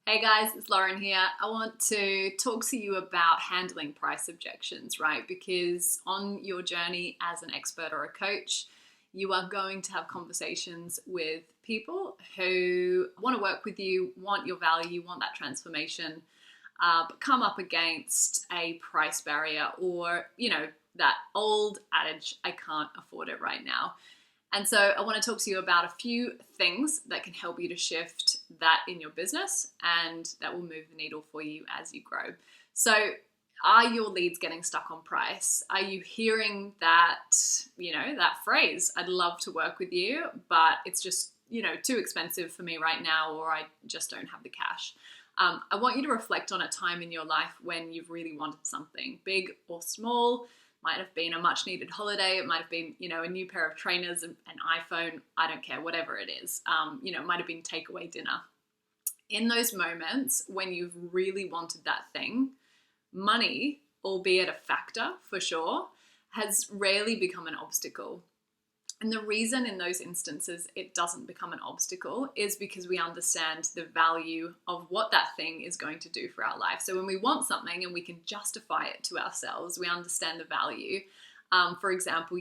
Hey guys, it's Lauren here. I want to talk to you about handling price objections, right? Because on your journey as an expert or a coach, you are going to have conversations with people who want to work with you, want your value, want that transformation, but come up against a price barrier or, that old adage, I can't afford it right now. And so I want to talk to you about a few things that can help you to shift that in your business and that will move the needle for you as you grow. So are your leads getting stuck on price? Are you hearing that, that phrase, I'd love to work with you, but it's just, too expensive for me right now, or I just don't have the cash? I want you to reflect on a time in your life when you've really wanted something, big or small. Might have been a much needed holiday. It might have been, a new pair of trainers, an iPhone. I don't care, whatever it is. It might have been takeaway dinner. In those moments when you've really wanted that thing, money, albeit a factor for sure, has rarely become an obstacle. And the reason in those instances it doesn't become an obstacle is because we understand the value of what that thing is going to do for our life. So when we want something and we can justify it to ourselves, we understand the value. For example,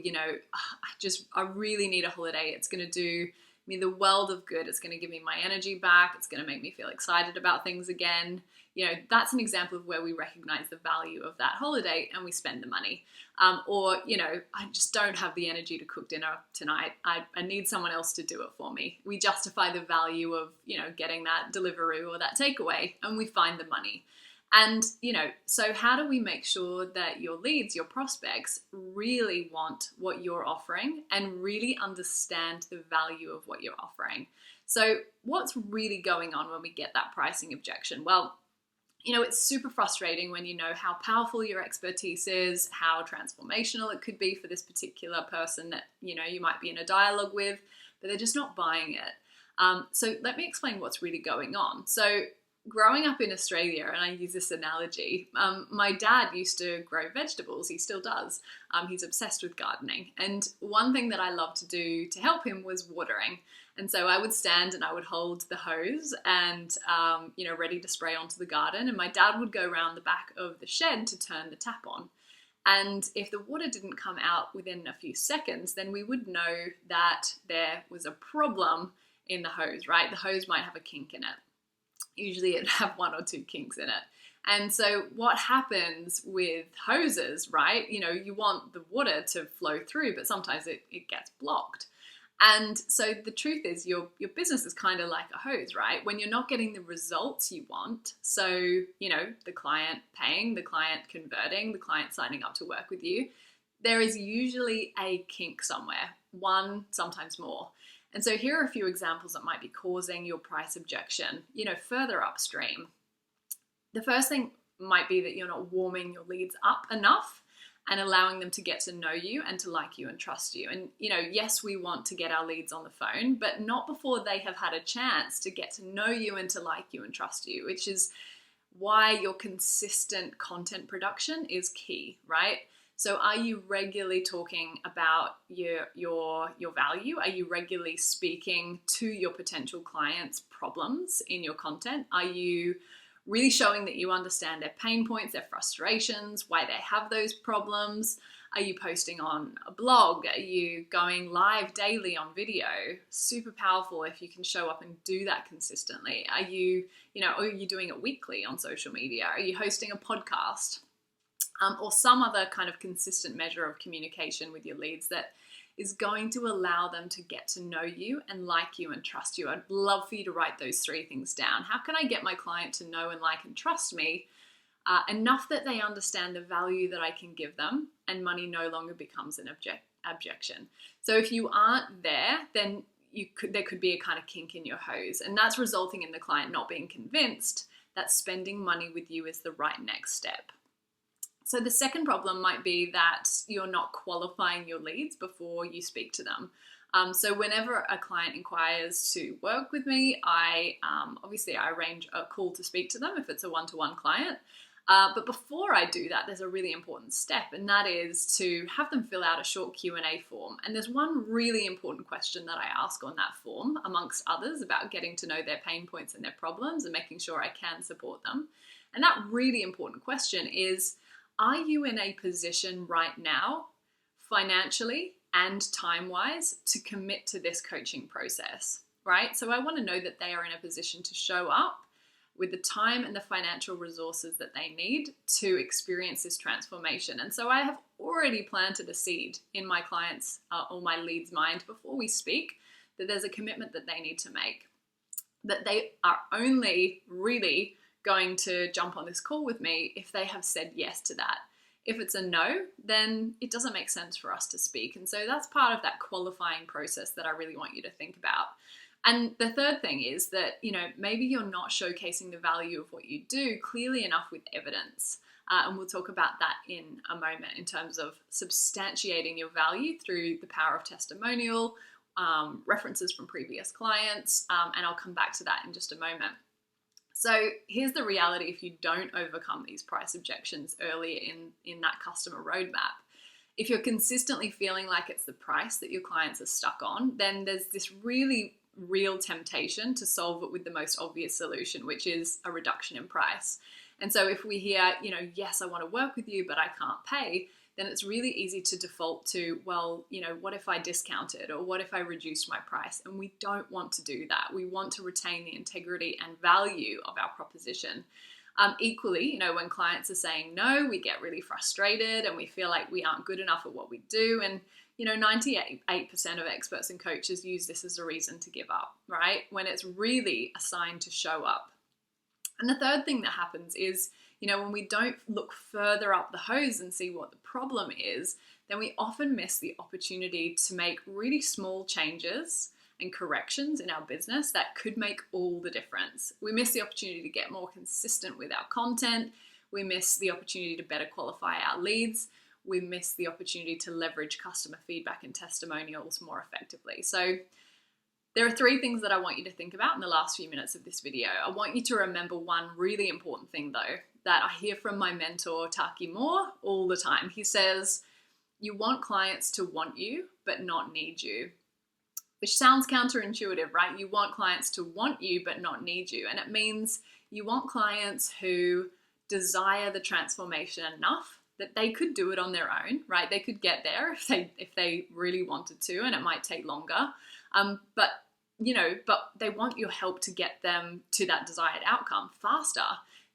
I really need a holiday. It's going to do me the world of good. It's going to give me my energy back. It's going to make me feel excited about things again. That's an example of where we recognize the value of that holiday and we spend the money. I just don't have the energy to cook dinner tonight. I need someone else to do it for me. We justify the value of, getting that Deliveroo or that takeaway, and we find the money. And, so how do we make sure that your leads, your prospects, really want what you're offering and really understand the value of what you're offering? So what's really going on when we get that pricing objection? Well, it's super frustrating when you know how powerful your expertise is, how transformational it could be for this particular person that, you might be in a dialogue with, but they're just not buying it. So let me explain what's really going on. So growing up in Australia, and I use this analogy, my dad used to grow vegetables. He still does. He's obsessed with gardening. And one thing that I loved to do to help him was watering. And so I would stand and I would hold the hose and, ready to spray onto the garden. And my dad would go around the back of the shed to turn the tap on. And if the water didn't come out within a few seconds, then we would know that there was a problem in the hose, right? The hose might have a kink in it. Usually it'd have one or two kinks in it. And so what happens with hoses, right? You want the water to flow through, but sometimes it gets blocked. And so the truth is your business is kind of like a hose, right? When you're not getting the results you want, so, the client paying, the client converting, the client signing up to work with you, there is usually a kink somewhere, one, sometimes more. And so here are a few examples that might be causing your price objection, further upstream. The first thing might be that you're not warming your leads up enough and allowing them to get to know you and to like you and trust you. And, yes, we want to get our leads on the phone, but not before they have had a chance to get to know you and to like you and trust you, which is why your consistent content production is key, right? So are you regularly talking about your value? Are you regularly speaking to your potential clients' problems in your content? Are you really showing that you understand their pain points, their frustrations, why they have those problems? Are you posting on a blog? Are you going live daily on video? Super powerful if you can show up and do that consistently. Are you doing it weekly on social media? Are you hosting a podcast? Or some other kind of consistent measure of communication with your leads that is going to allow them to get to know you and like you and trust you. I'd love for you to write those three things down. How can I get my client to know and like and trust me enough that they understand the value that I can give them and money no longer becomes an objection? So if you aren't there, then there could be a kind of kink in your hose, and that's resulting in the client not being convinced that spending money with you is the right next step. So the second problem might be that you're not qualifying your leads before you speak to them. So whenever a client inquires to work with me, I arrange a call to speak to them if it's a one-to-one client. But before I do that, there's a really important step, and that is to have them fill out a short Q&A form. And there's one really important question that I ask on that form, amongst others, about getting to know their pain points and their problems and making sure I can support them. And that really important question is, are you in a position right now, financially and time-wise, to commit to this coaching process, right? So I want to know that they are in a position to show up with the time and the financial resources that they need to experience this transformation. And so I have already planted a seed in my clients' or my lead's mind before we speak, that there's a commitment that they need to make, that they are only really going to jump on this call with me if they have said yes to that. If it's a no, then it doesn't make sense for us to speak. And so that's part of that qualifying process that I really want you to think about. And the third thing is that, maybe you're not showcasing the value of what you do clearly enough with evidence. And we'll talk about that in a moment in terms of substantiating your value through the power of testimonial, references from previous clients, and I'll come back to that in just a moment. So here's the reality if you don't overcome these price objections early in that customer roadmap. If you're consistently feeling like it's the price that your clients are stuck on, then there's this really real temptation to solve it with the most obvious solution, which is a reduction in price. And so if we hear, yes, I want to work with you, but I can't pay, then it's really easy to default to, well, what if I discounted, or what if I reduced my price? And we don't want to do that. We want to retain the integrity and value of our proposition. Equally, when clients are saying no, we get really frustrated and we feel like we aren't good enough at what we do. And 98% of experts and coaches use this as a reason to give up, right? When it's really a sign to show up. And the third thing that happens is, when we don't look further up the hose and see what the problem is, then we often miss the opportunity to make really small changes and corrections in our business that could make all the difference. We miss the opportunity to get more consistent with our content. We miss the opportunity to better qualify our leads. We miss the opportunity to leverage customer feedback and testimonials more effectively. So there are 3 things that I want you to think about in the last few minutes of this video. I want you to remember one really important thing, though, that I hear from my mentor, Taki Moore, all the time. He says, you want clients to want you, but not need you. Which sounds counterintuitive, right? You want clients to want you, but not need you. And it means you want clients who desire the transformation enough that they could do it on their own, right? They could get there if they really wanted to, and it might take longer. But they want your help to get them to that desired outcome faster.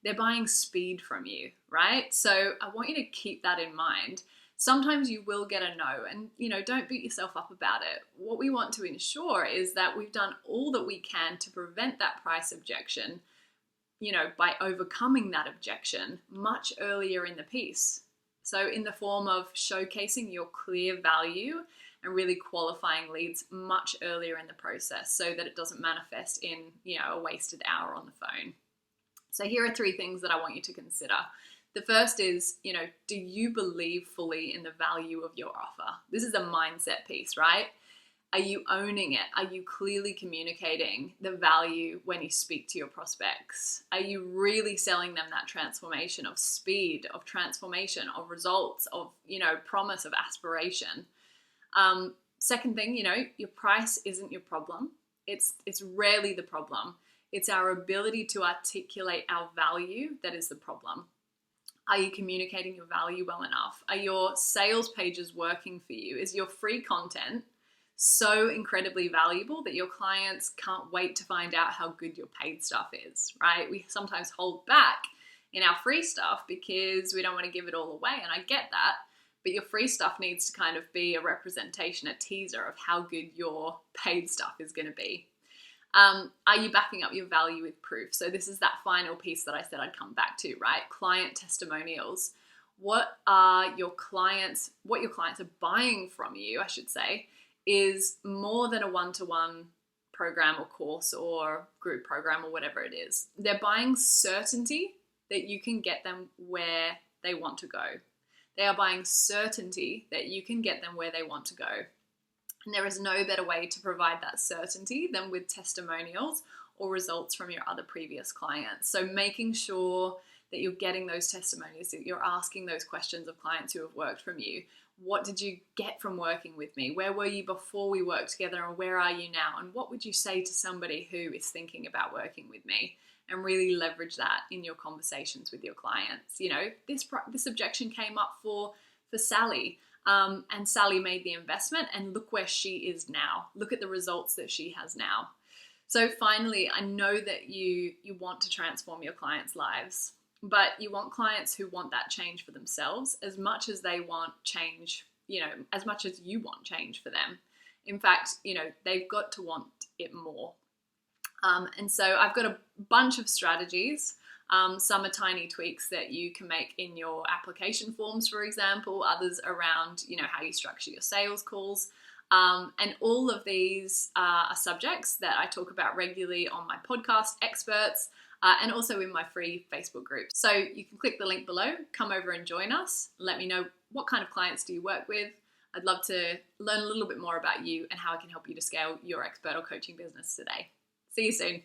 They're buying speed from you, right? So I want you to keep that in mind. Sometimes you will get a no, and don't beat yourself up about it. What we want to ensure is that we've done all that we can to prevent that price objection, by overcoming that objection much earlier in the piece. So in the form of showcasing your clear value and really qualifying leads much earlier in the process so that it doesn't manifest in, a wasted hour on the phone. So here are 3 things that I want you to consider. The first is, do you believe fully in the value of your offer? This is a mindset piece, right? Are you owning it? Are you clearly communicating the value when you speak to your prospects? Are you really selling them that transformation of speed, of transformation, of results, of, promise, of aspiration? Second thing, your price isn't your problem. It's rarely the problem. It's our ability to articulate our value that is the problem. Are you communicating your value well enough? Are your sales pages working for you? Is your free content so incredibly valuable that your clients can't wait to find out how good your paid stuff is, right? We sometimes hold back in our free stuff because we don't want to give it all away, and I get that. But your free stuff needs to kind of be a representation, a teaser of how good your paid stuff is going to be. Are you backing up your value with proof? So this is that final piece that I said I'd come back to, right? Client testimonials. What your clients are buying from you, I should say, is more than a one-to-one program or course or group program or whatever it is. They're buying certainty that you can get them where they want to go. They are buying certainty that you can get them where they want to go. And there is no better way to provide that certainty than with testimonials or results from your other previous clients. So making sure that you're getting those testimonies, that you're asking those questions of clients who have worked from you. What did you get from working with me? Where were you before we worked together, and where are you now? And what would you say to somebody who is thinking about working with me? And really leverage that in your conversations with your clients. You know, this objection came up for Sally, and Sally made the investment, and look where she is now. Look at the results that she has now. So finally, I know that you want to transform your clients' lives, but you want clients who want that change for themselves as much as they want change, you know, as much as you want change for them. In fact, you know, they've got to want it more. And so I've got a bunch of strategies. Some are tiny tweaks that you can make in your application forms, for example, others around, you know, how you structure your sales calls. And all of these are subjects that I talk about regularly on my podcast, Experts, and also in my free Facebook group. So you can click the link below, come over and join us. Let me know what kind of clients do you work with. I'd love to learn a little bit more about you and how I can help you to scale your expert or coaching business today. See you soon.